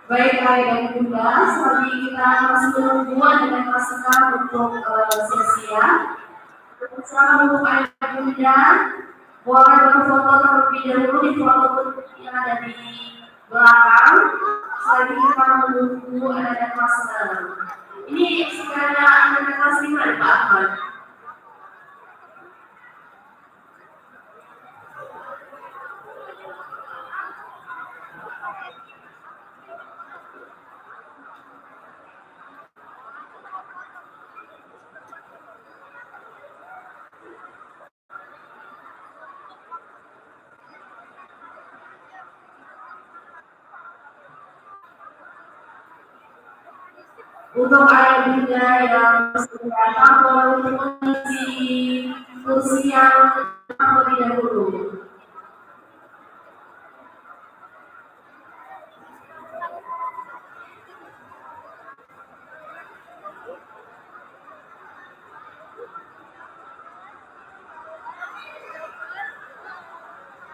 Baik, adik dan bunda, selagi kita masih berhubungan dengan masukan untuk sesi. Selamat untuk adik dan bunda, boleh berfoto terlebih dahulu di foto yang ada di belakang. Selagi kita menunggu ada masker. Ini sekiranya ada kelas 5 ya Pak Ahmad. Untuk ayah bunda yang sudah boleh untuk mengisi kursi yang terlebih dahulu.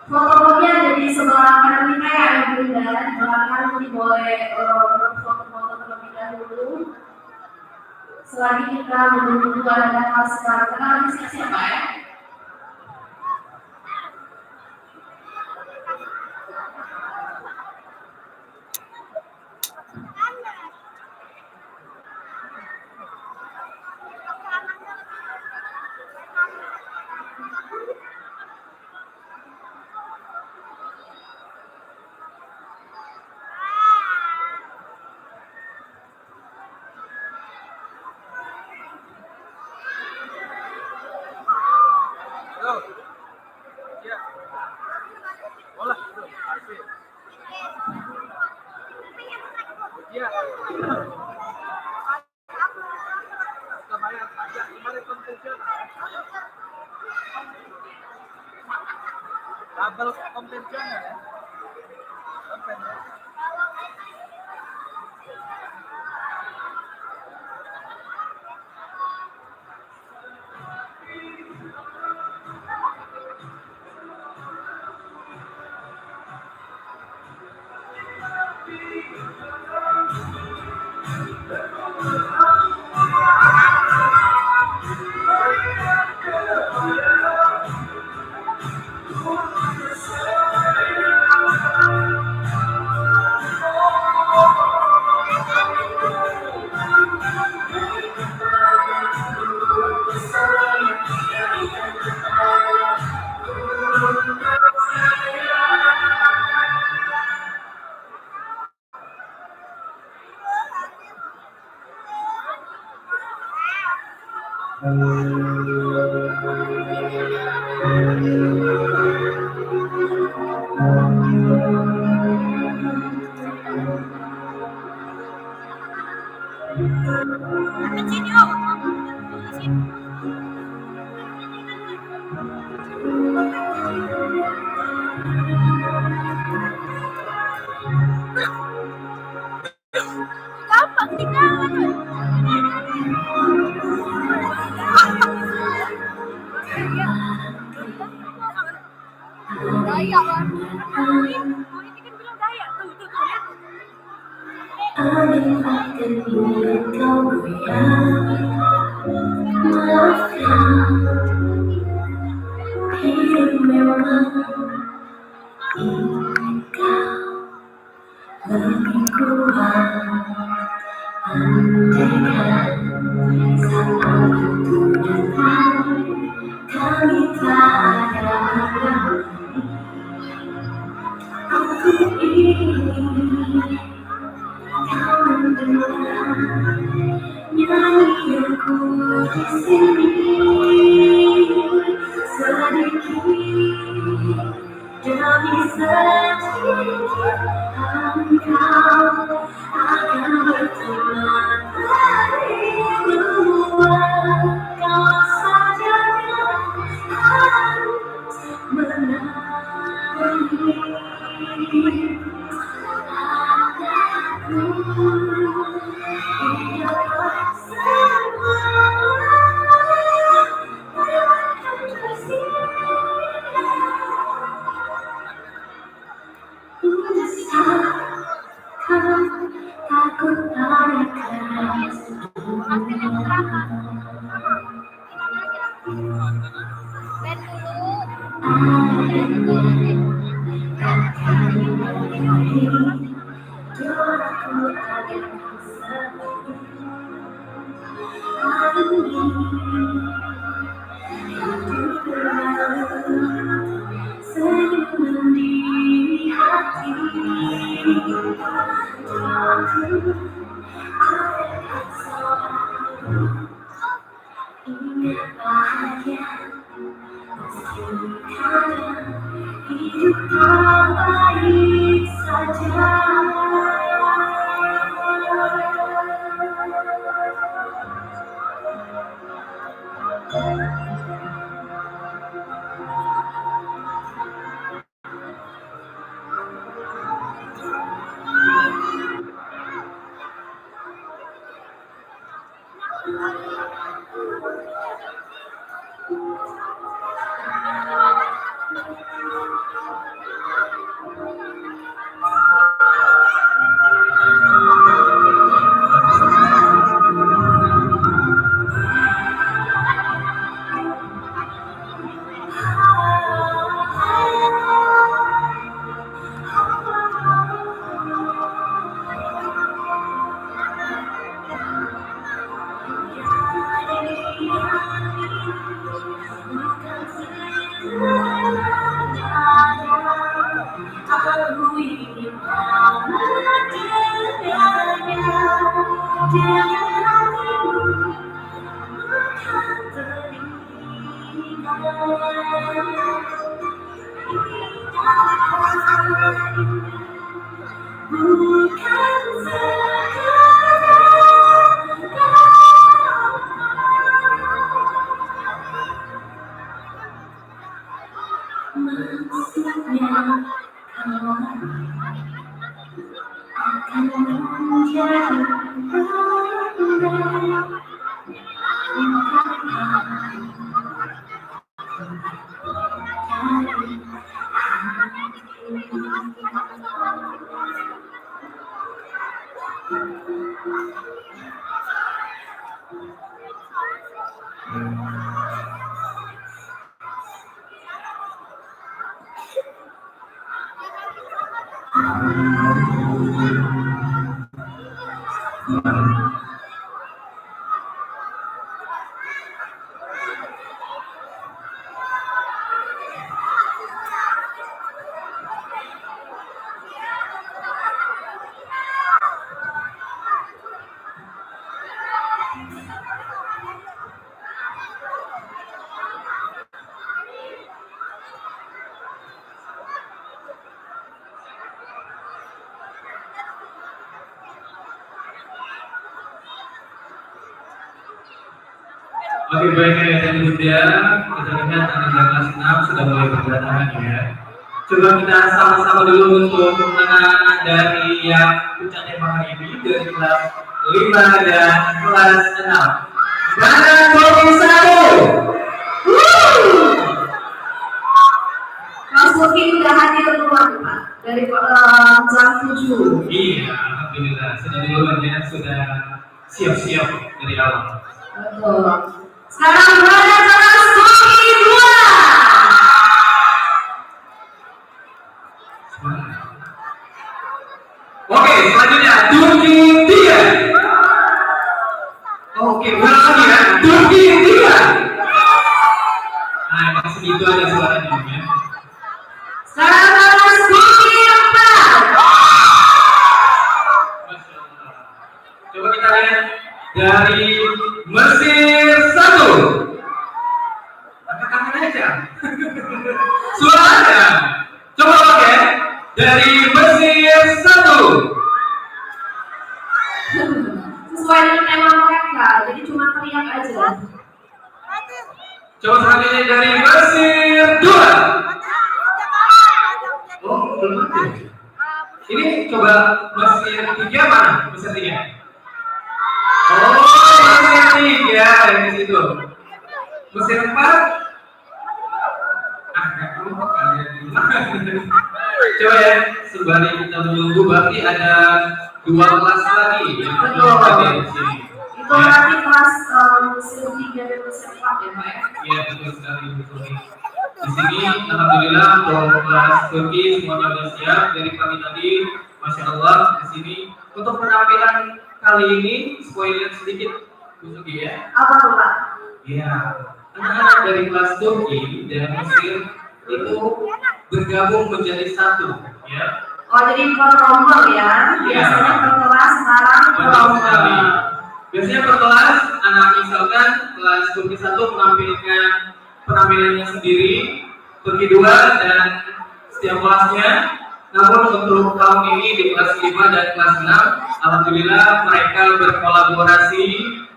Foto-fotonya ada di sebelah kanan kita ya ayah bunda. Di belakang ini boleh foto-foto terlebih dahulu. Selagi kita menunggu ada masker, kenal siapa ya? double conversion ya. Conversion. Gampang tinggalan. Daya kan? Ini kan bilang daya. Tuh lihat. Lebih kuat andaikan saat itu datang kami tak ada lagi. Aku ingin kau mendengar nyanyianku di sini sedikit demi sedikit engkau akan berteman dari luar kau saja yang harus menangis aku ialah semua yang tersirat Usahkan takut pada keras doaku agar senyum di hati doaku agar selalu ingat bahagia meski kadang hidup tak baik saja. Aku ingin kau mendengarnya dengan hatimu bukan telinga. Bukan sekadar Oke, baik ya dan Bunda, kita lihat anak kelas 6 sudah mulai berdatangan ya. Coba kita sama-sama dulu untuk anak-anak dari yang puncak tema hari ini dari kelas 5 dan kelas 6. Mana Bobi satu? Mas Bobi sudah hadir duluan Pak dari jam 7. Iya, alhamdulillah sudah duluan ya, sudah siap-siap dari awal. Betul. Sekarang berada kelas Bobi 2. Oke, selanjutnya Turki 3. Oke, ulang lagi ya, Turki 3. Nah, emang segitu aja suaranya ya. Sekarang kelas Bobi 4. Masya Allah. Coba kita lihat dari Mesir 1. Angkat tangan aja. Suaranya. Coba pakai dari Mesir 1. Sesuai dengan tema mereka, jadi cuma teriak aja. Coba selanjutnya dari Mesir 2. Oh, belum ada. Ini coba Mesir 3 mana? Mesir 3. Oh, Mesir 3 yang di situ. Mesir 4. Nggak keluar kalian di mana? Coba ya, sembari kita menunggu berarti ada 2 kelas lagi yang ada di sini. Itu berarti kelas Mesir 3 dan Mesir 4 ya Pak ya? Iya, betul sekali, betul. Di sini alhamdulillah untuk kelas Turki semuanya sudah siap dari pagi tadi, masya Allah. Di sini untuk penampilan kali ini spoiler sedikit, Bu Sugi ya. Apa tuh Pak? Iya, anak-anak dari kelas Turki dan Mesir itu bergabung menjadi satu, ya. Oh jadi berrombel ya? Iya. Biasanya per kelas, sekarang Betul sekali. berrombel. Biasanya per kelas, anak misalkan kelas Turki 1 menampilkan penampilannya sendiri, Turki 2 dan setiap kelasnya. Namun untuk tahun ini di kelas 5 dan kelas 6, alhamdulillah mereka berkolaborasi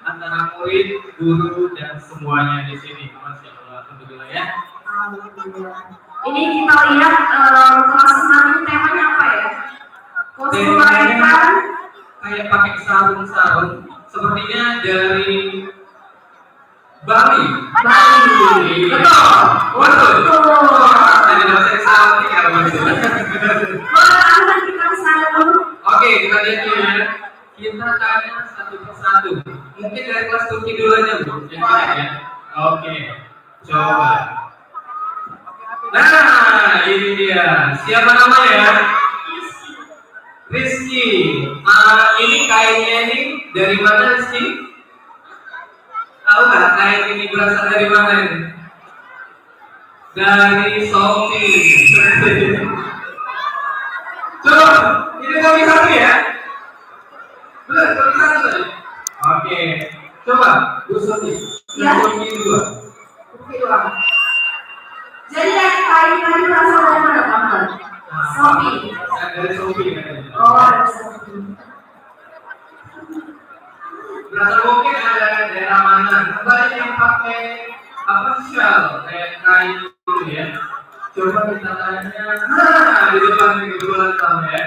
antara murid, guru dan semuanya di sini. Masya Allah, alhamdulillah ya. Alhamdulillah. Ini kita lihat kelas 6 ini temanya apa ya? Kostum mereka Kayak pakai sarung-sarung, sepertinya dari Bali. Bali. Betul. Jadi bahasa sarung ya betul. Boleh kita kesana dulu. Oke, kita lihat dulu ya. Kita tanya satu persatu. Mungkin dari kelas Turki dulu aja, Bu. Yang kita ya. Oke, coba. Nah, ini dia. Siapa namanya? Rizky. Ini kainnya ini dari mana, Rizky? Tahu nggak kain ini berasal dari mana ini? Dari Shopee. Coba, ini kami satu ya. Benar, kami satu tadi. Oke, coba, Bu Shopee. Ya. Shopee dua. Oke, doang. Jadi yang kain tadi berasal dari mana Pak? Shopee. Dari Shopee katanya. Oh, dari Shopee. Berasal mungkin ada daerah mana? Banyak yang pakai apa shawl kayak kain itu ya. Coba kita tanya. di depan ini kebetulan tamu ya.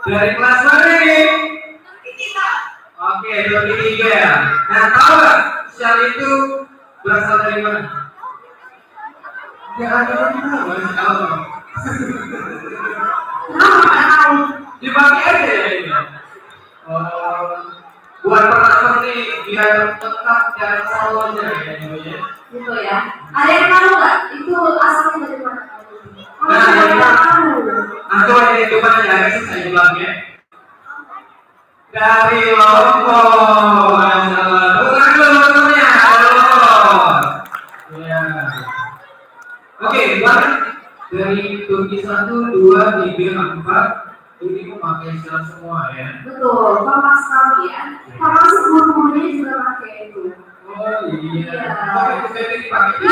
Dari kelas mana ini? Oke, dari 3 ya. Nah, tahu nggak shell itu berasal dari mana? Nggak ada yang tahu. Masya Allah. Dibagi aja ya ini. Buat penonton nih biar tetap dan selalu aja ya. Gitu ya. Ada yang tahu nggak? Itu asalnya dari mana? Nah, Nggak tahu. coba ini coba dari saya ulang ya. Dari Lombok, Masya Allah. Bukan dulu temennya, Lombok. Ya. Oke, buat dari Turki 1, 2, 3, 4 ini memakai shell semua ya. Betul, kompak sekali ya. Termasuk guru-gurunya juga pakai itu. Oh iya. Iya. Oke, itu saya dipakai.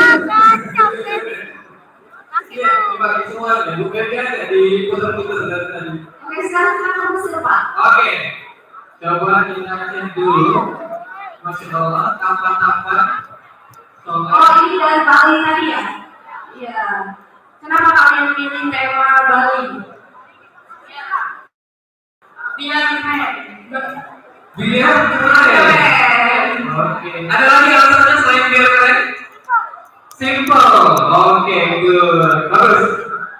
Iya, dipakai semua ya. Bukan dia ada diputar-putar dari tadi. Oke, sekarang kita fokus ke depan. Oke, coba kita cek dulu. Masya Allah, tampak-tampak. Oh, ini dari Bali tadi ya? Iya. Kenapa kalian pilih tema Bali? Biar keren. Biar keren. Oke. Ada lagi alasannya selain biar keren? Simple. Oke, good. Bagus.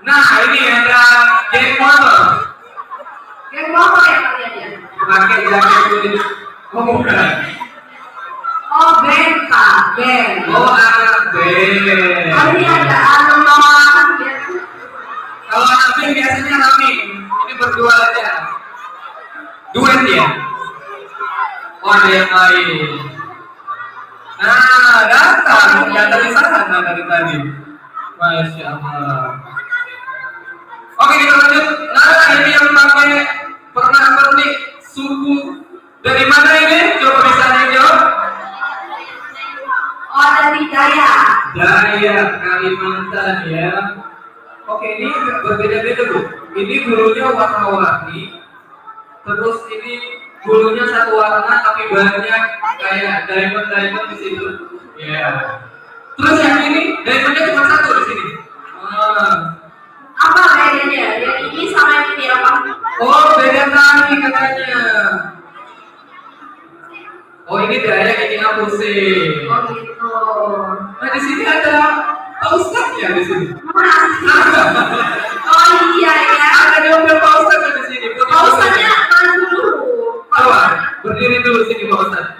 Nah, ini ada geng motor. Geng motor ya kalian ya? Pakai jaket kulit. Oh, bukan. Oh, benta, band. Oh, anak band. Tadi ada anak ya. Kalau anak band biasanya rame. Ini berdua aja. Duet ya? Oh, ada yang lain. Nah, datang di sana dari tadi. Masya Allah. Oke, kita lanjut. Nah, ini yang pakai pernak-pernik suku dari mana ini? Coba bisa dijawab. Oh, dari Daya. Daya Kalimantan ya. Oke, ini berbeda-beda Bu. Ini bulunya warna-warni. Terus ini bulunya satu warna tapi banyak kayak diamond di situ. Ya. Terus yang ini diamondnya cuma satu di sini. Apa bedanya? Yang ini sama yang ini apa? Oh, beda tadi katanya. Oh, ini Daya, ini Apuse. Oh gitu. Nah, di sini ada Pak Ustadz ya di sini. Oh iya ya. Ada juga Pak Ustadz di sini. Pak Ustadznya maju dulu. Coba berdiri dulu sini Pak Ustadz.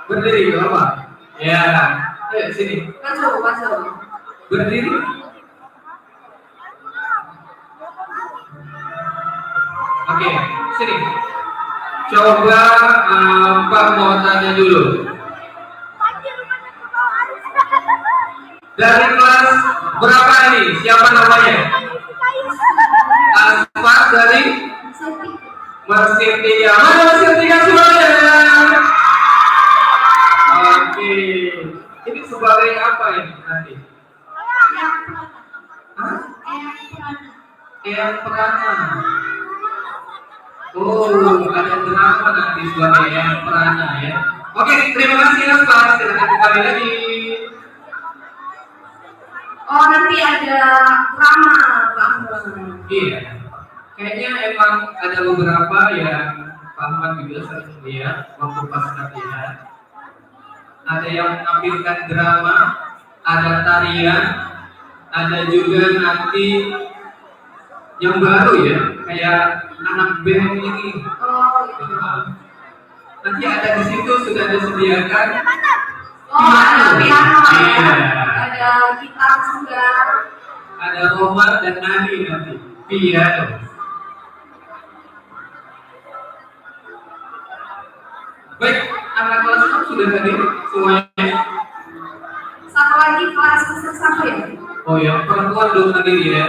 Berdiri, gak apa? Ya, ayo sini. Maju. Berdiri. Oke, sini. Coba Pak mau tanya dulu. Dari kelas berapa ini? Siapa namanya? Asfar dari Mersintia. Mana Mersintia semuanya? Oke. Ini sebagai apa ini nanti? Hah? Eyang Perana. Oh, ada drama nanti sebagai Eyang Perana ya. Oke, terima kasih Asfar. Silakan kembali lagi. Oh nanti ada drama Bang. Iya. Kayaknya emang ada beberapa yang Pak Ahmad juga sering lihat waktu pas latihan. Ada yang menampilkan drama, ada tarian, ada juga nanti yang baru ya, kayak anak band ini. Oh gitu. Nanti ada di situ sudah disediakan. Oh ada piano ya. Iya. Ada gitar juga. Ada Omar dan Nani nanti piano. Baik, anak kelas 6 sudah hadir semuanya. Satu lagi kelas besar satu ya. Oh ya, perempuan belum hadir ya.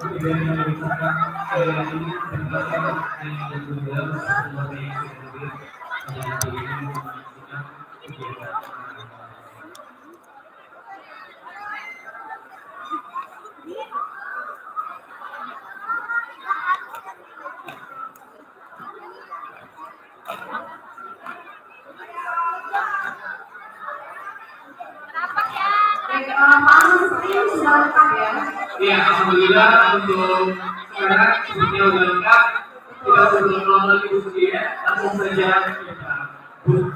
Kemudian yang dipisahkan saya ini terbatas yang kedua sebagai sekretari yang ini menyaksikan kegiatan. Panel seperti ini sudah lengkap ya. Ya, alhamdulillah untuk sekarang semuanya sudah lengkap. Kita sudah melakukan diskusi ya, langsung saja kita buka.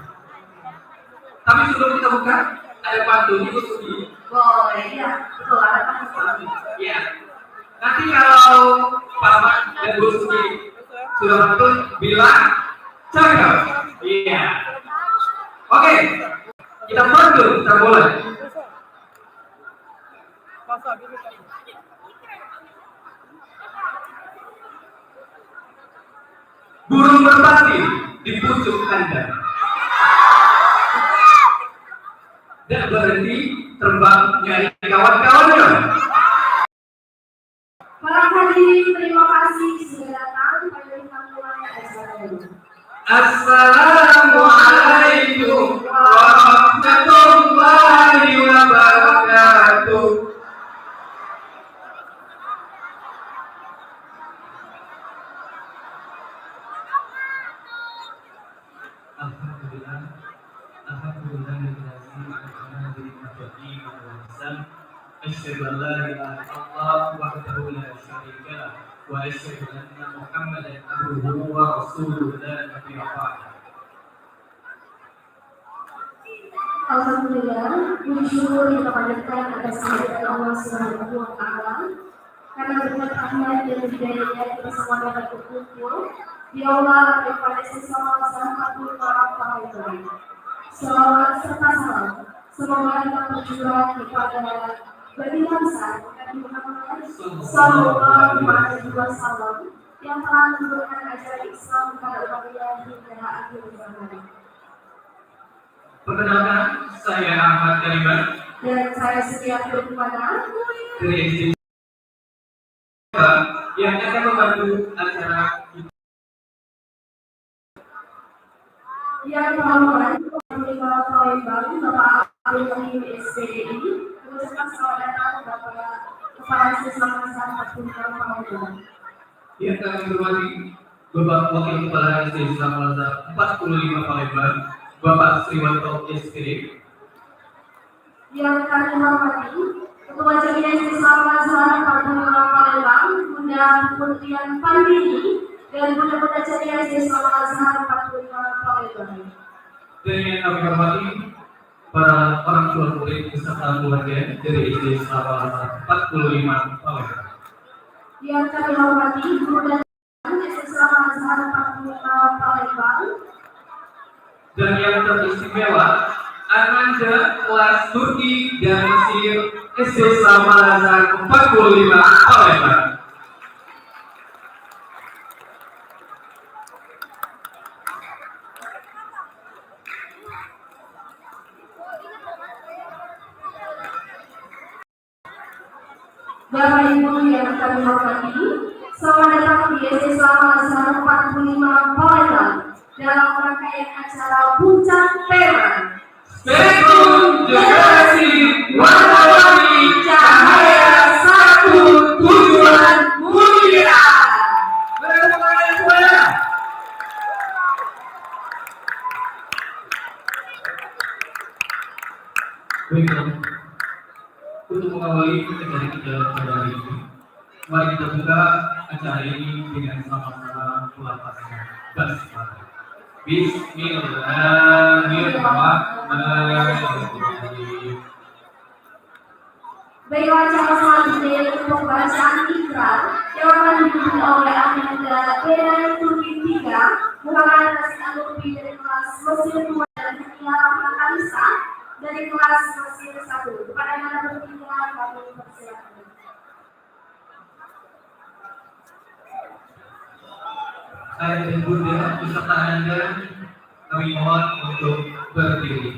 Tapi sebelum kita buka, ada pantun diskusi. Boleh ya, betul ada panel. Ya, nanti kalau Pak Ahmad dan Bu Suki sudah pantun bilang cakep. Iya. Oke, kita pantun, kita mulai. Masa dulu kan. Burung merpati di pucuk kandang. Dan berhenti terbang nyari kawan-kawannya. Para hadirin, terima kasih sudah datang pada pertemuan acara ini. Assalamualaikum warahmatullahi wabarakatuh. Alhamdulillah, alhamdulillah asyhadu an la ilaha illallah wahdahu la syarika lah wa asyhadu anna Muhammadan abduhu wa rasuluhu la nabiyya ba'dah. Alhamdulillah, puji syukur kita panjatkan atas kehadiran Allah Subhanahu wa Ta'ala. Karena berkat rahmat dan hidayahnya kita semua dapat berkumpul di aula kepada sesama sahabat para pelajar. Salawat serta salam semoga kita tercurah kepada baginda besar Nabi Muhammad Sallallahu Alaihi Wasallam yang telah menurunkan ajaran Islam kepada umatnya hingga akhir zaman. Perkenalkan, saya Ahmad Kariman Dan saya Setia Firmana dari SD yang akan membantu acara kita. yang terhormat Pemerintah Palembang Bapak Abdul Rahim SPDI mengucapkan selamat datang Bapak Kepala Sesama Sahabat Pemerintah Palembang. Yang kami hormati Bapak Wakil Kepala SD Islam Al-Azhar 45 Palembang, Bapak Sriwanto SPD. Yang kami hormati Ketua Jamiah Islam Al-Azhar 45 Palembang, Bunda Putrian Pandini dan Bunda Jamiah Islam Al-Azhar 45 Palembang. Dan yang kami hormati para orang tua murid beserta keluarga dari SD Islam Al-Azhar 45 Palembang. Yang kami hormati Guru dan Islam Al-Azhar 45 Palembang. Dan yang teristimewa Ananda kelas Turki dan Mesir SD Islam Al-Azhar 45 Palembang. Bapak Ibu yang kami hormati, selamat datang di SD Islam Al-Azhar 45 Palembang dalam rangkaian acara Puncak Tema Spektrum Generasi Warna-Warni Cahaya Satu Tujuan Mulia. Beri tepuk tangan semuanya. Baiklah, untuk mengawali acara kita pada hari ini, mari kita buka acara ini dengan sama-sama pelapasnya basmalah. Bismillahirrahmanirrahim. Baiklah, cara selanjutnya yaitu pembacaan ikrar yang akan dipimpin oleh Aminda Beda Turki 3, Muhammad Nasi Alubi dari kelas Mesir 2 dan Hania Makalisa dari kelas Mesir 1. Kepada yang bertiga, kami persilakan. Saya dan Bunda beserta Anda kami mohon untuk berdiri.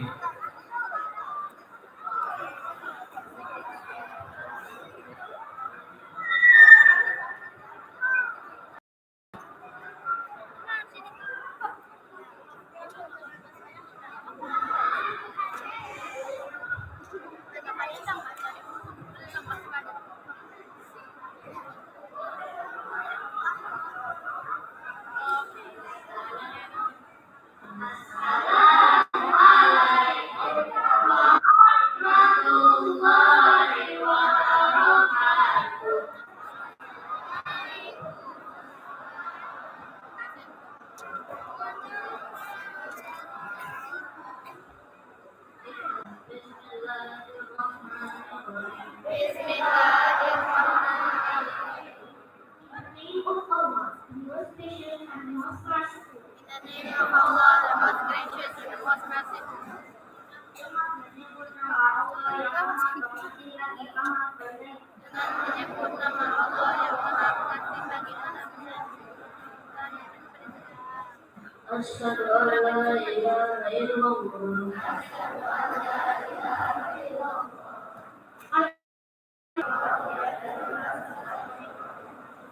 Asyhadu an la ilaha illallah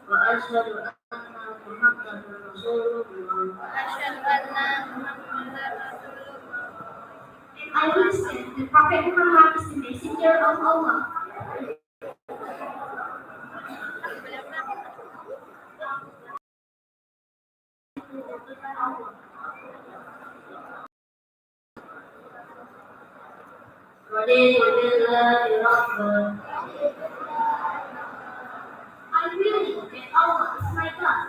wa asyhadu anna Muhammadar Rasulullah. I witness the Prophet Muhammad is the messenger of Allah. I really that Allah is my God.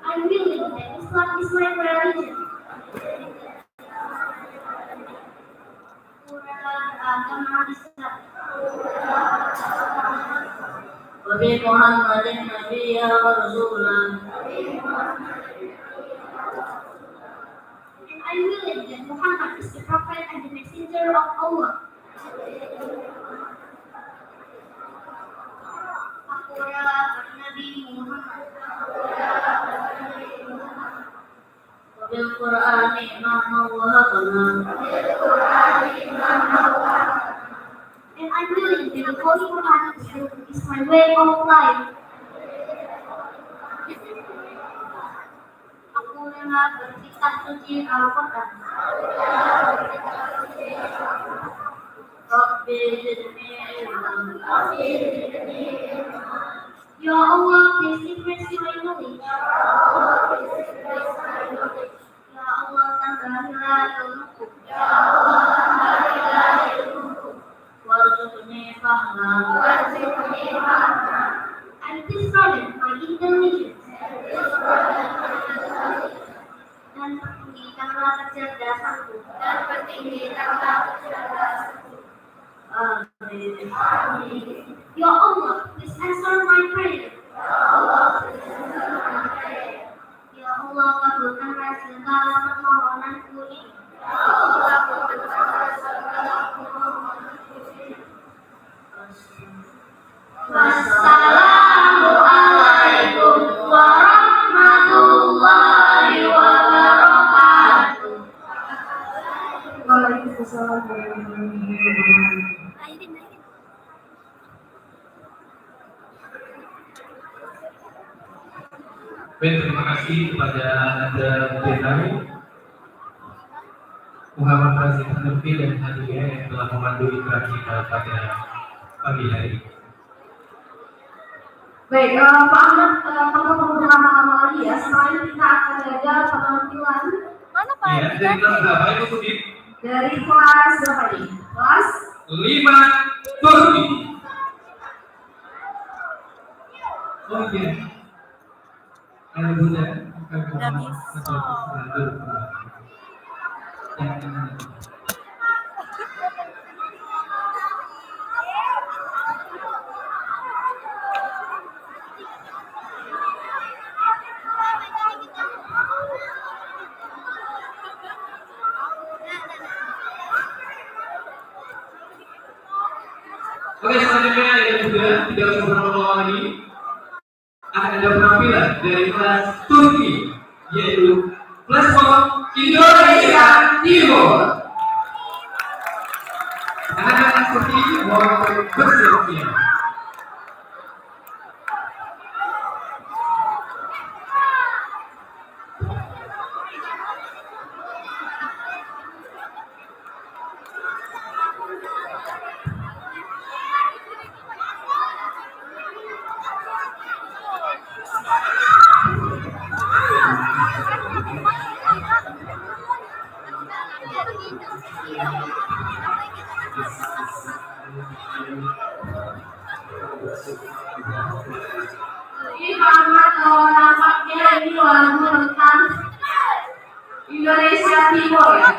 I'm willing that Islam is my religion. Agama Islam. وبمحمد نبيا ورسولا And I willing that Muhammad is the prophet and the messenger of Allah. Aku Nabi Muhammad. وبالقرآن إماما وهدنا And I'm willing that the Holy Quran is my way of life. Aku rela berkitab suci Al-Quran. Rabbi zidni ilma Ya Allah, please increase my knowledge. Ya Allah, tambahlah ilmuku. warzuqni fahma And please broaden my intelligence. Dan pertinggikanlah kecerdasanku. Amin. Ya Allah, please answer my prayer. Ya Allah, kabulkanlah segala permohonanku ini. Wassalamualaikum warahmatullahi wabarakatuh. Waalaikumsalam warahmatullahi wabarakatuh. Baik, terima kasih kepada Anda Jenderal Muhammad Razif Hanufi dan Hadiah yang telah memandu ikrar kita pada pagi hari ini. Baik, Pak Ahmad, apakah perlu lama-lama lagi ya? Setelah ini kita akan ada penampilan. Mana Pak? Ya, dari kelas berapa itu Sudin? Dari kelas berapa nih? Kelas 5 Turki. Oh iya. Ada bunda. Nggak bisa. Oke, selanjutnya yang juga tidak usah berlama-lama lagi akan ada penampilan dari kelas Turki, yaitu Flashmob Indonesia Timur. Anak-anak Turki mohon bersiap-siap. ini nampaknya ini lagu tentang Indonesia Timur ya.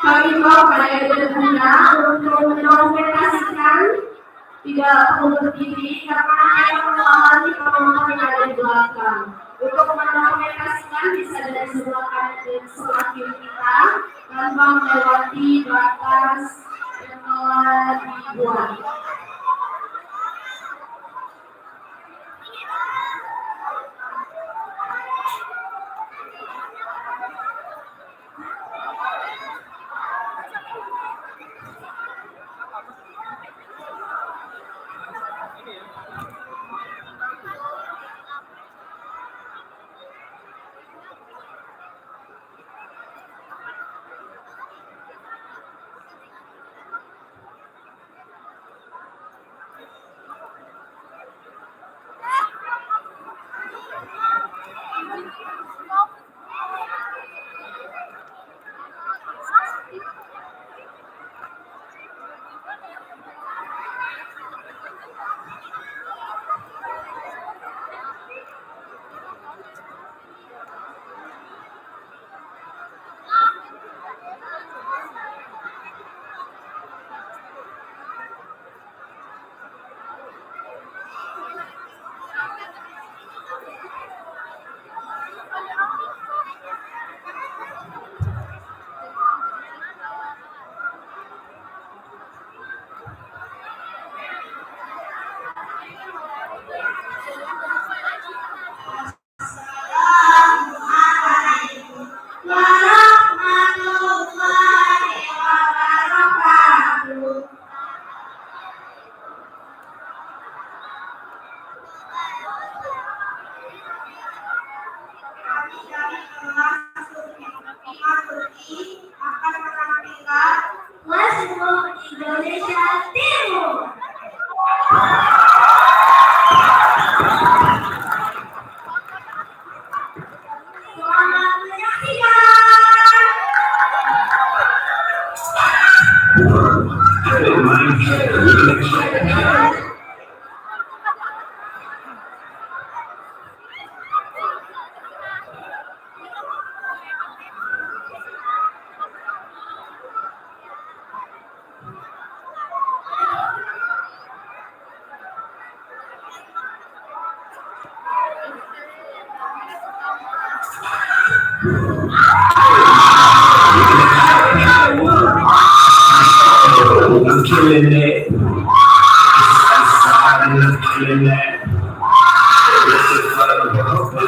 Kami mau pada bunda untuk mendokumentasikan tidak perlu berdiri karena yang mengalami penonton yang ada di belakang. Untuk mendokumentasikan bisa dari sebelah kanan dan sebelah kiri kita tanpa melewati batas yang telah dibuat. Akan menampilkan Flashmob Indonesia Timur. Selamat menyaksikan. I'm killing it. I'm killing it. This is what I'm doing.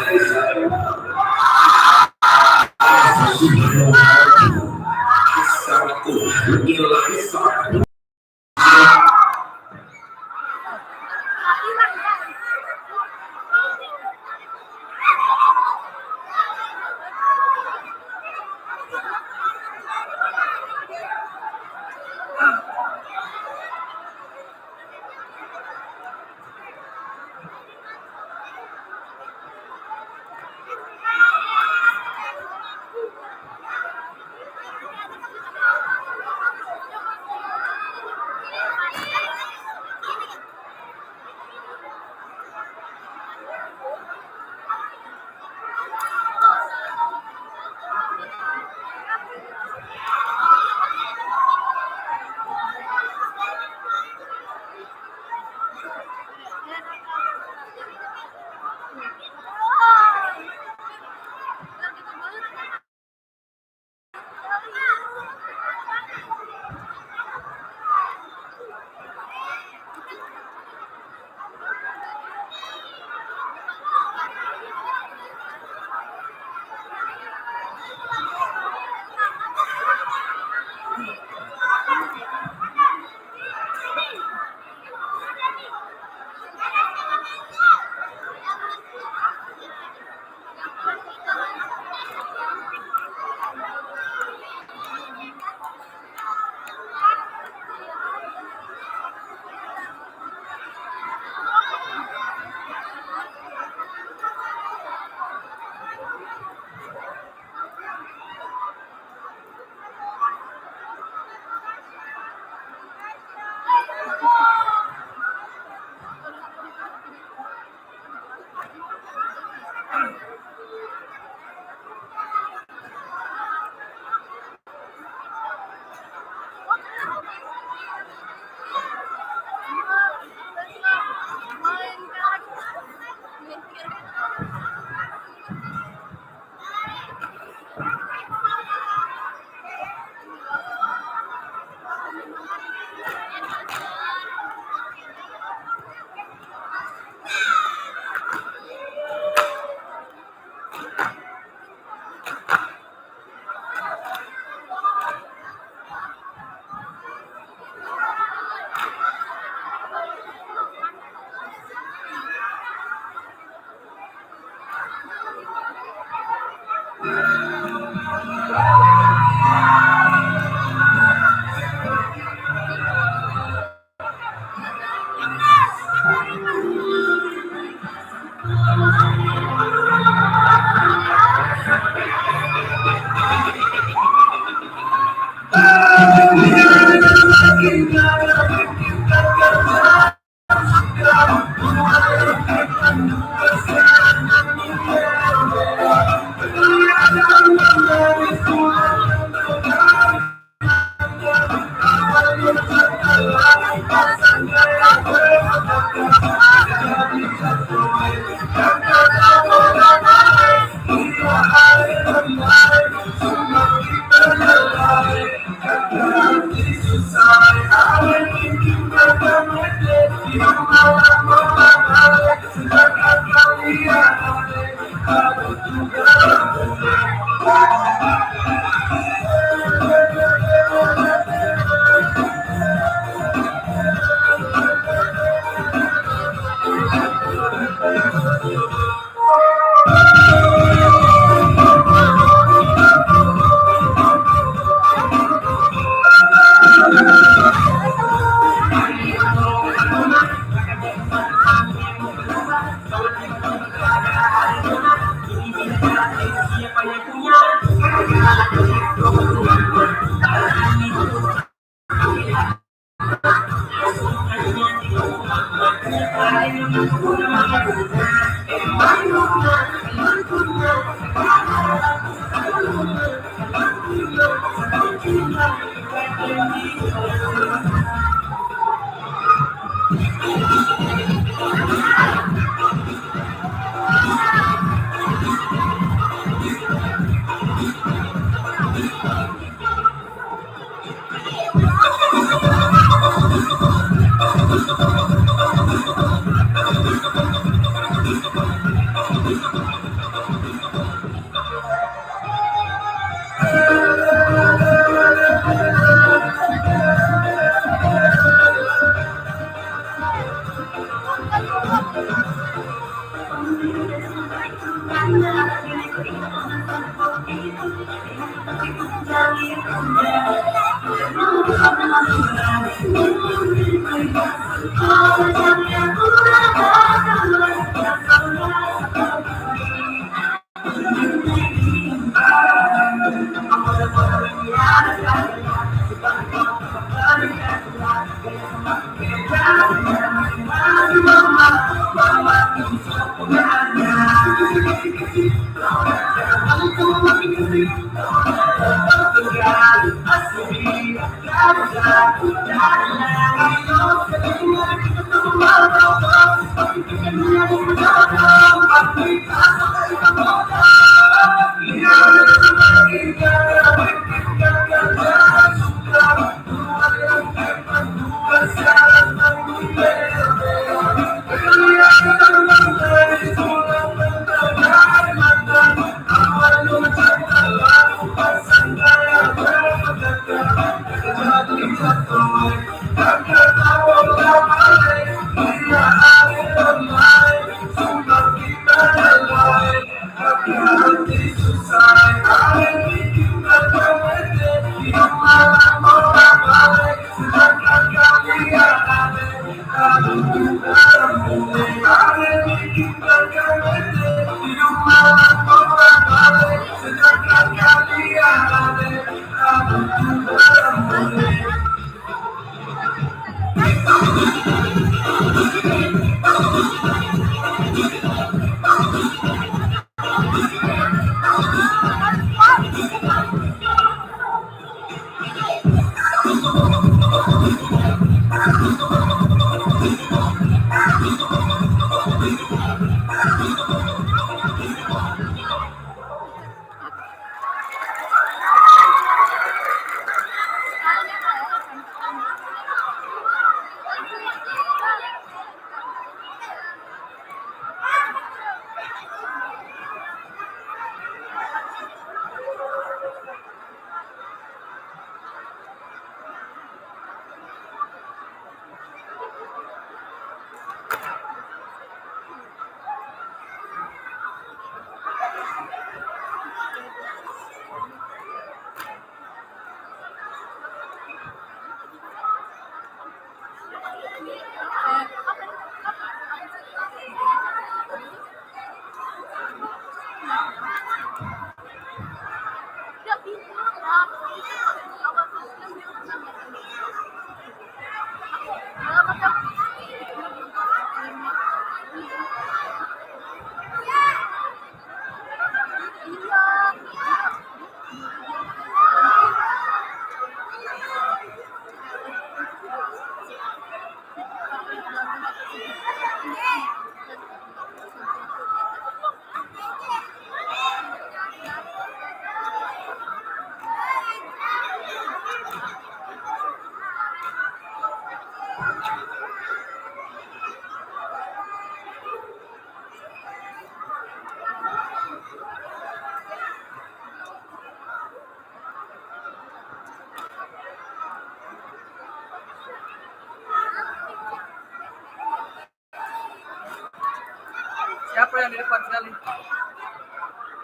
Siapa yang di depan sekali?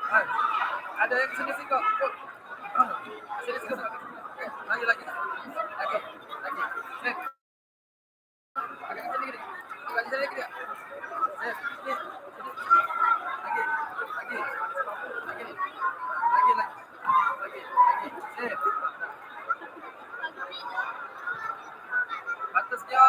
Ah, ada yang sini sih kok. Sini sini. Oke, lagi lagi. Lagi. Eh. Agak sini gini. Agak sini gini. Sini. Lagi. Lagi. Lagi. Sini. Batasnya.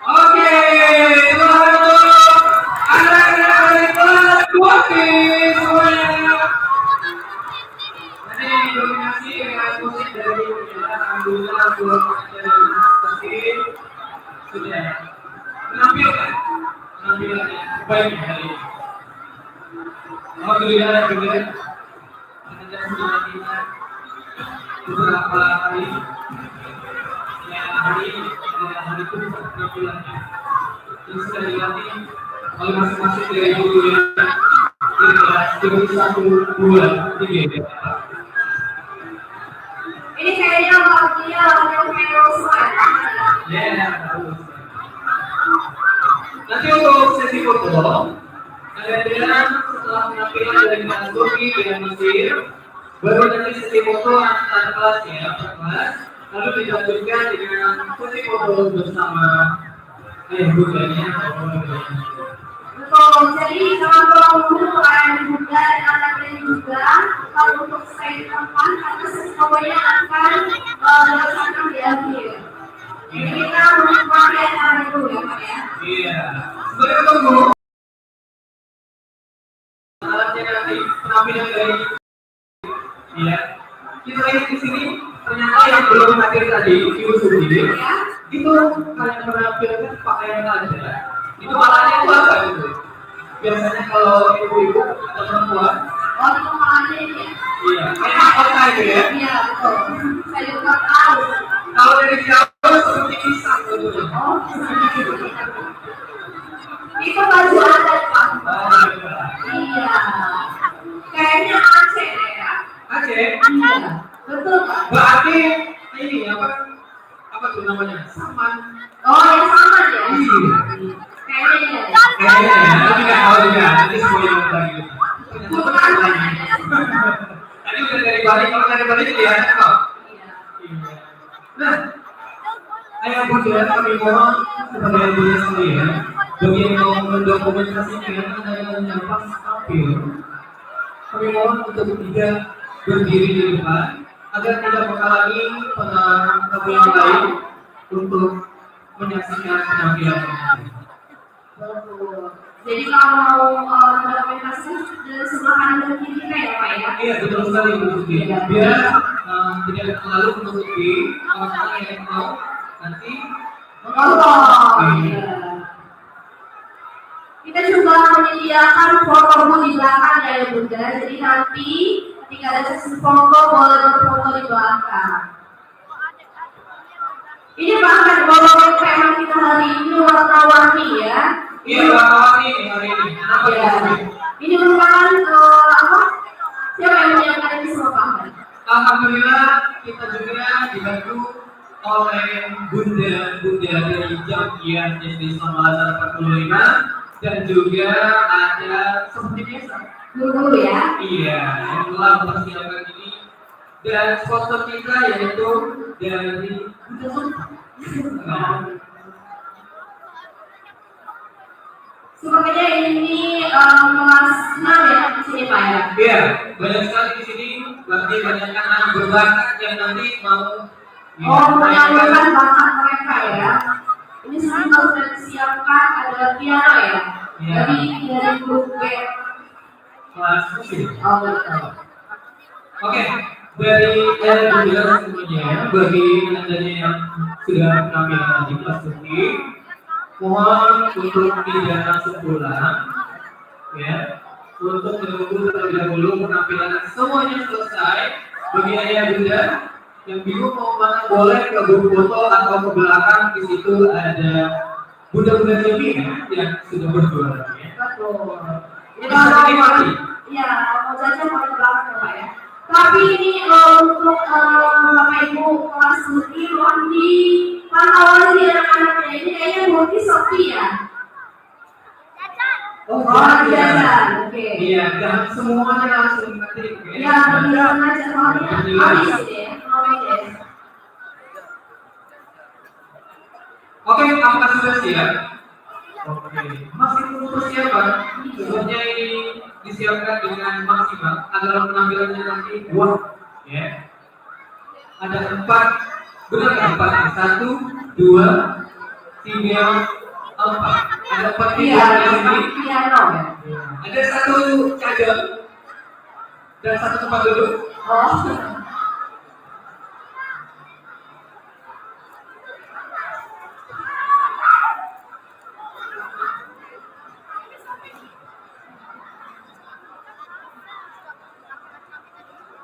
Oke, selamat untuk anak-anak dari kelas 2 semuanya. Tadi dominasi dengan musik dari alhamdulillah buat dari sudah penampilannya baik hari ini. Alhamdulillah juga kita sudah lihat beberapa hari yang hari ini hari itu penampilannya yang sudah dilatih oleh masing-masing dari guru yang di kelas 1, 2, 3. Ini kayaknya waktunya untuk Microsoft. Ya, bagus. Nanti untuk sesi foto, kalian setelah penampilan dari kelas Turki dan Mesir, baru nanti sesi foto antar kelasnya per kelas, lalu dilanjutkan dengan sesi foto bersama ayah bundanya atau keluarganya. Betul, jadi kalau untuk ayah bunda dan anak-anak juga, kalau untuk saya di depan, karena semuanya akan dilaksanakan di akhir. Jadi kita menikmati acara itu ya Pak ya. Iya, sebagai tunggu. Alatnya nanti penampilan dari iya. Kita lihat di sini ternyata yang belum hadir tadi Yusuf ini itu kalian menampilkan pakaian aja. Itu makanya itu apa itu? Biasanya kalau ibu-ibu atau perempuan, Oh, itu makanya ini ya? iya, kayak apa itu ya? Iya, betul. Saya juga tahu. Kalau dari jauh seperti pisang gitu. Oh, itu baju adat Pak. Iya. Kayaknya Aceh deh ya. Aceh, Iya. Betul Pak. berarti ini apa tuh namanya? Saman. Oh, yang sama ya? Iya. Kayaknya iya. Kayaknya ya, tapi nggak tahu juga. Nanti semuanya lagi. Ternyata benar lagi. Tadi udah dari Bali, kalau dari Bali kelihatan kok. Iya. Nah, ayah bunda kami mohon kepada ibunya sekalian, bagi yang mau mendokumentasikan yang pas tampil, kami mohon untuk bertiga berdiri di depan agar tidak menghalangi penonton kami yang lain untuk menyaksikan penampilan kami. Betul. Jadi kalau dokumentasi dari sebelah kanan dan kiri kita ya Pak ya? Iya betul sekali Bu Suti. Biar tidak terlalu menutupi orang-orang yang mau nanti menonton. Kita juga menyediakan foto di belakang ya Bunda. Jadi nanti ketika ada sesi foto boleh berfoto di belakang. Ini bahkan golongan tema kita hari ini warna-warni ya. iya warna-warni hari ini. Kenapa Ya. ya? Ini merupakan apa? Siapa yang menyiapkan ini semua Pak Ahmad? Alhamdulillah kita juga dibantu oleh Bunda dari Jamiyah SD Sambalazar 45 dan juga ada seperti biasa Guru-guru ya. iya yang telah mempersiapkan ini dan sponsor kita yaitu dari Bunda Sultan. Sepertinya ini kelas 6 ya di sini Pak ya. Iya, banyak sekali di sini berarti banyak anak berbakat yang nanti mau Menyalurkan bakat mereka ya. Ini semua sudah disiapkan ada piano ya. Iya. Dari grup B. kelas musik. Oh betul. Oke, dari yang jelas semuanya bagi anda yang sudah penampilan di kelas musik, mohon untuk tidak langsung pulang, ya, untuk menunggu terlebih dahulu penampilan semuanya selesai. Bagi ayah bunda yang bingung mau mana boleh ke grup foto atau ke belakang, di situ ada bunda-bunda TV yang sudah berjualan. Ya. Betul. Ini Bisa dinikmati. Iya, mau jajan mau ke belakang ya, Pak ya. Tapi ini untuk Bapak Ibu kelas Murti, mohon di pantauan di anak-anaknya ini kayaknya Murti sepi ya. Oh, jajan, oke. Iya, jangan semuanya langsung ngetik. Ya, berjalan aja soalnya habis ya, habis ya. Oke, apakah sudah siap? Oke, masih perlu persiapan. Sebenarnya ini disiapkan dengan maksimal agar penampilannya nanti wah, ya. Ada 4, benar nggak 4? 1, 2, 3, 4. Ada 4 Iya, di sini. piano ya. Ada 1 cadel dan 1 tempat duduk. Oh.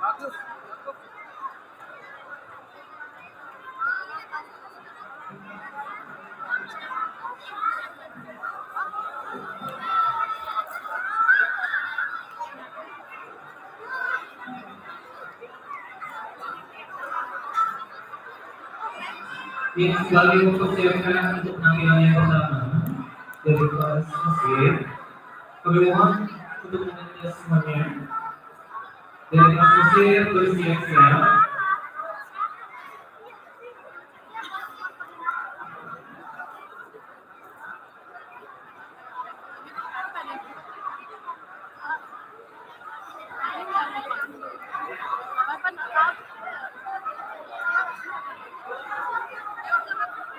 Bagus. Yang sekali mempersiapkan untuk penampilan yang pertama dari kelas musik, kami mohon untuk menyanyi semuanya dari kelas musik bersiap-siap.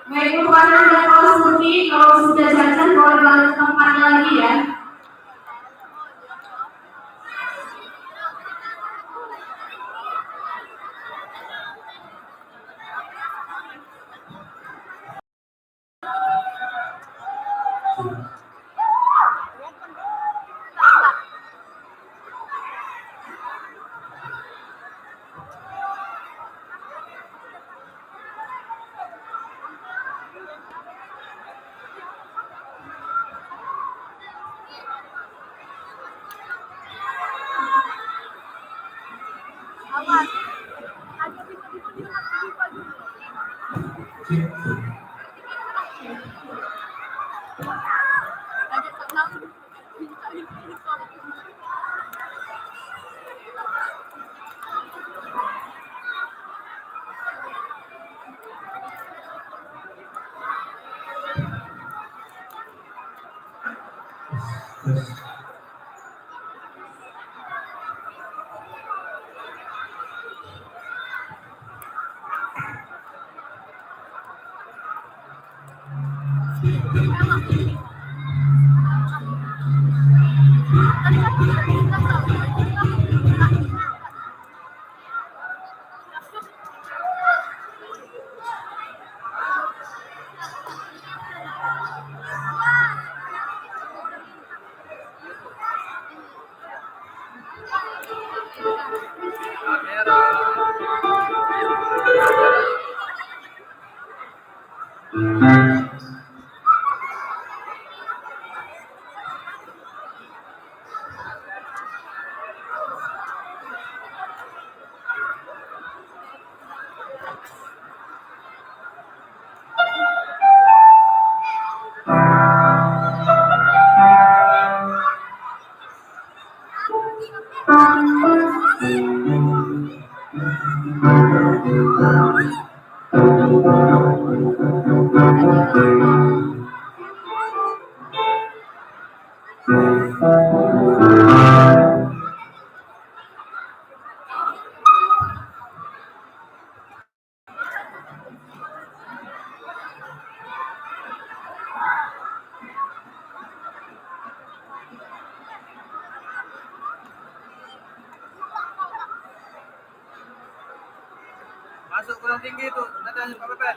Baik, untuk anak dan kelas Murti, kalau sudah jajan boleh balik ke tempatnya lagi ya. Kamera. Masuk kurang tinggi itu, nadanya Pak Pepe.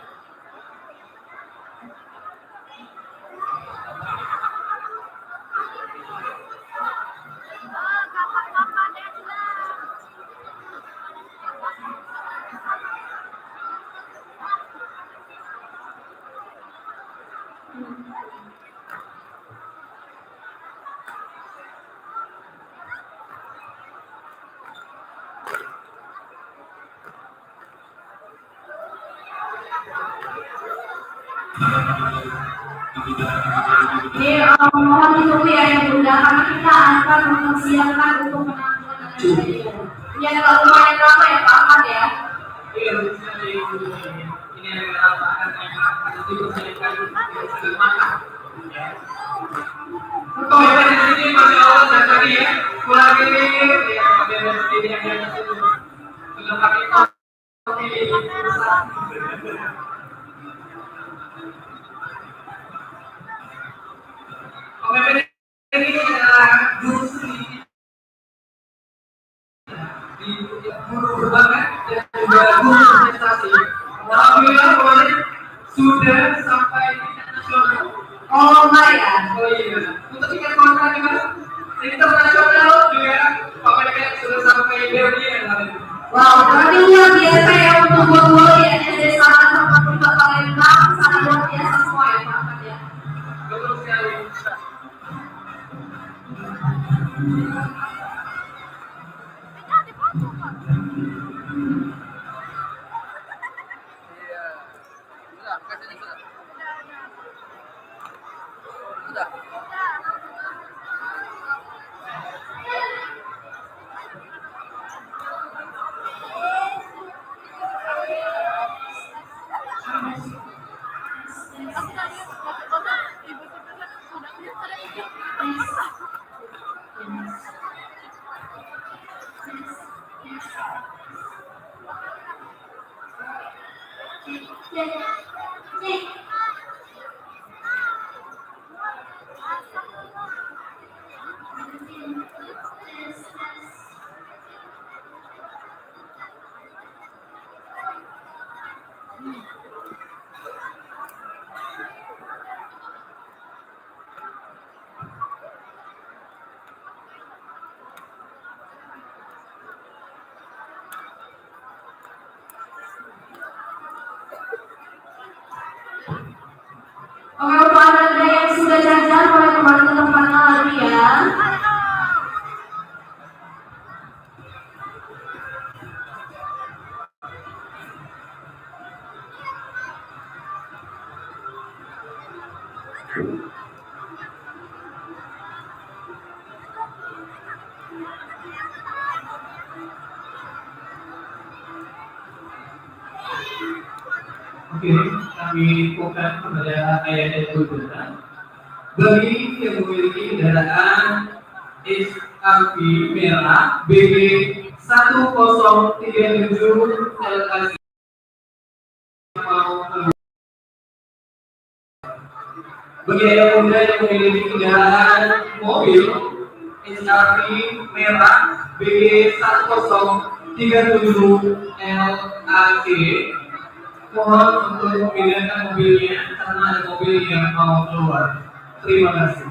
Mohon ditunggu ya yang bunda, karena kita akan mempersiapkan untuk penampilan ini adalah lumayan lama ya Pak Ahmad ya. Iya, ini adalah bahan yang harus dipersiapkan sebelum makan. Untuk yang di sini masih awal dan tadi ya, pulang ini ya, kemudian sendiri yang ada di situ sudah pakai topi besar. Pemimpin ini adalah guru seni di guru berbakat dan juga guru prestasi. Alhamdulillah kemarin sudah sampai tingkat nasional. Oh ya. Oh iya. Untuk tingkat kontrak gimana? Tingkat nasional juga Pemimpin sudah sampai Belgia kemarin. Wow, berarti luar biasa ya untuk guru ya SD 1 sampai 4 Palembang, sangat luar biasa semua ya Pak Ahmad ya. Betul sekali. Iya. Sudah, kasihnya sudah. Sudah. Oke, untuk anda yang sudah jajan boleh kembali ke tempatnya lagi ya. Oke, kami infokan kepada ayah dan bunda. Bagi yang memiliki kendaraan SRP merah BB 1037 LKC mau keluar. Bagi ayah bunda yang memiliki kendaraan mobil SRP merah BB 1037 LKC, mohon untuk memindahkan mobilnya karena ada mobil yang mau keluar. Terima kasih.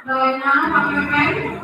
Lena, pakai pen.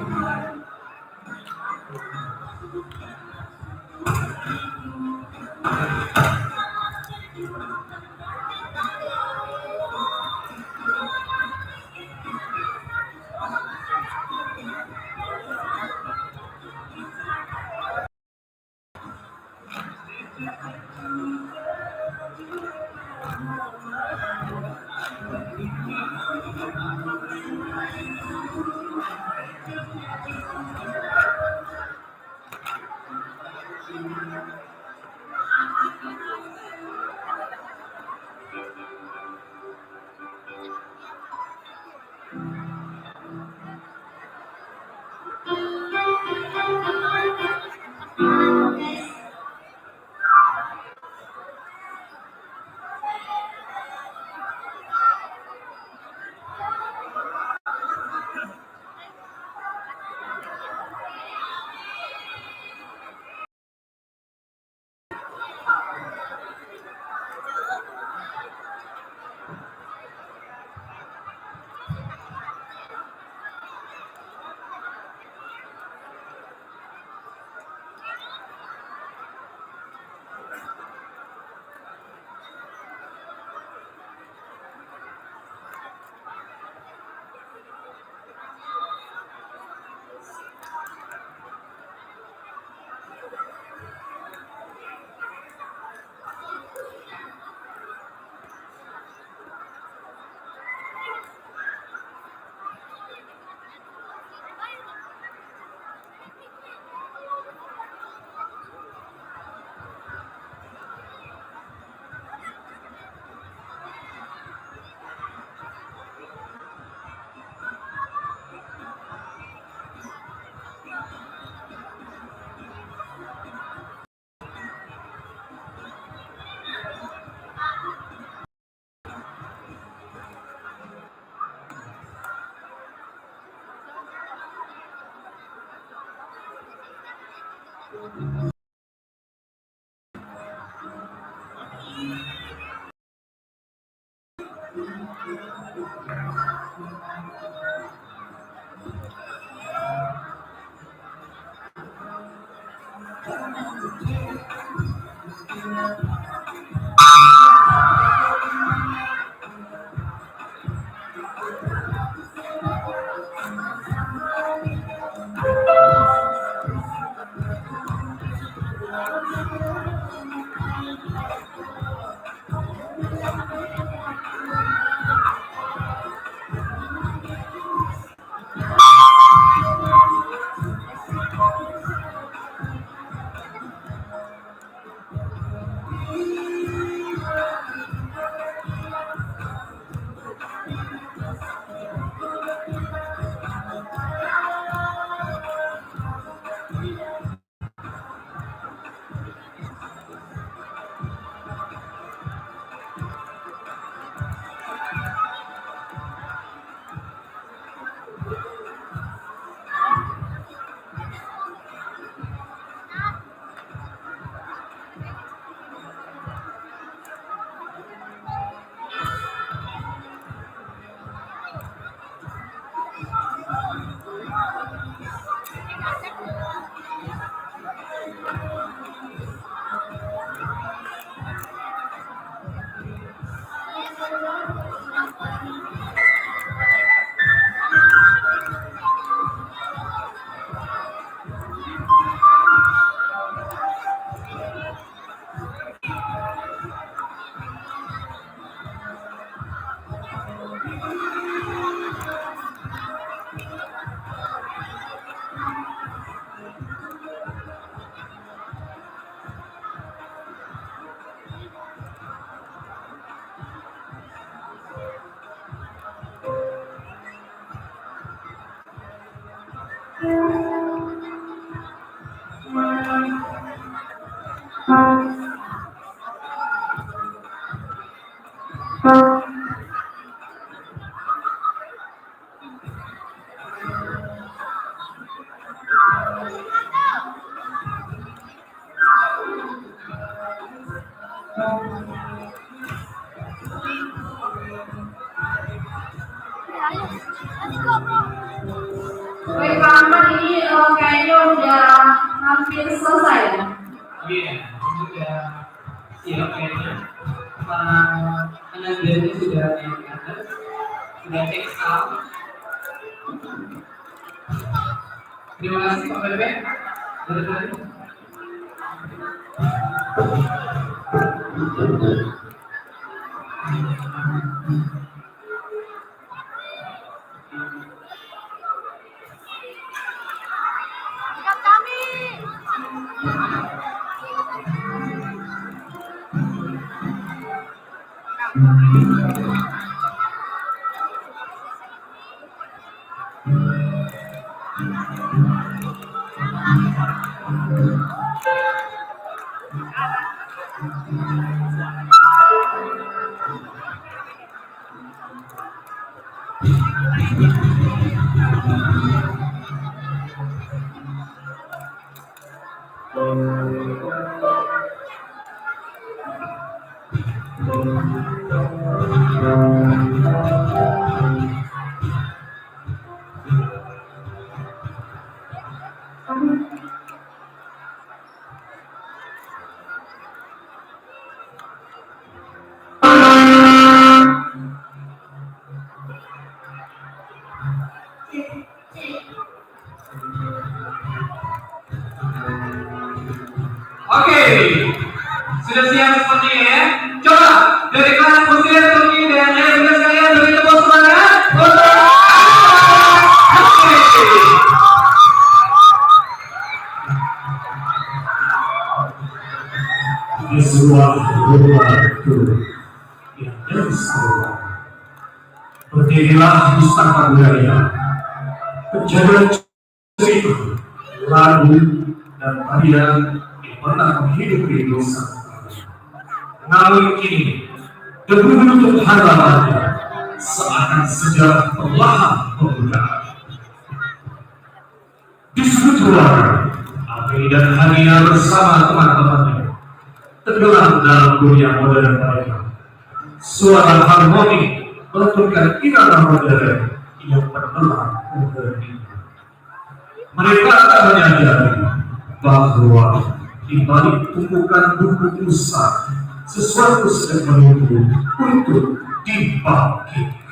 ini kayaknya udah hampir selesai ya. Iya, sudah siap kayaknya. Para pengajarnya sudah di atas, sudah check out. Terima kasih Pak Bebe. Dekat kami. Oke, sudah siap sepertinya ya. Coba dari kelas Muslim Turki dan ayo sekalian beri tepuk semangat untuk Visual itu yang istimewa. Berdirilah istana budaya, kejadian cerita, lagu dan tarian yang pernah menghidupi Nusantara. Namun kini debu menutup halamannya seakan sejarah perlahan memudar. Di sudut ruangan, Ami dan Hania bersama teman-temannya tenggelam dalam dunia modern mereka. Suara harmoni melenturkan irama modern yang berbelah modern ini. Mereka tak menyadari bahwa di balik tumpukan buku usah sesuatu sedang menunggu untuk dibangkitkan.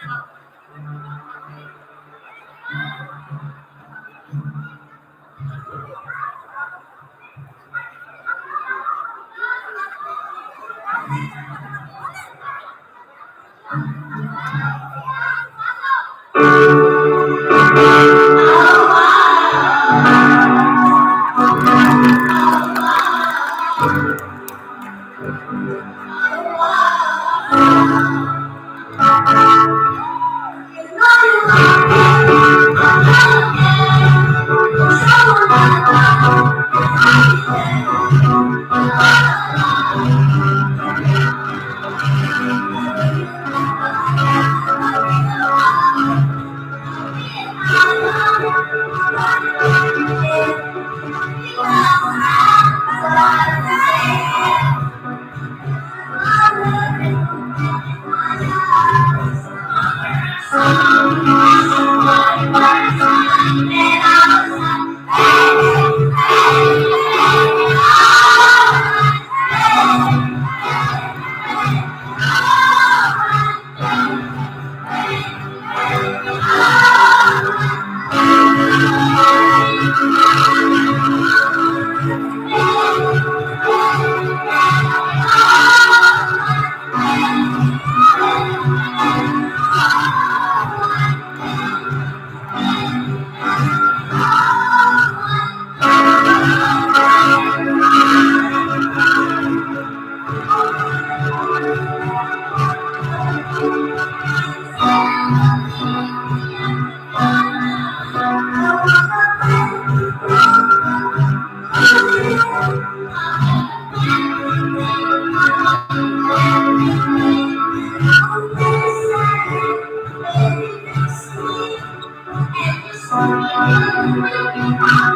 Thank you.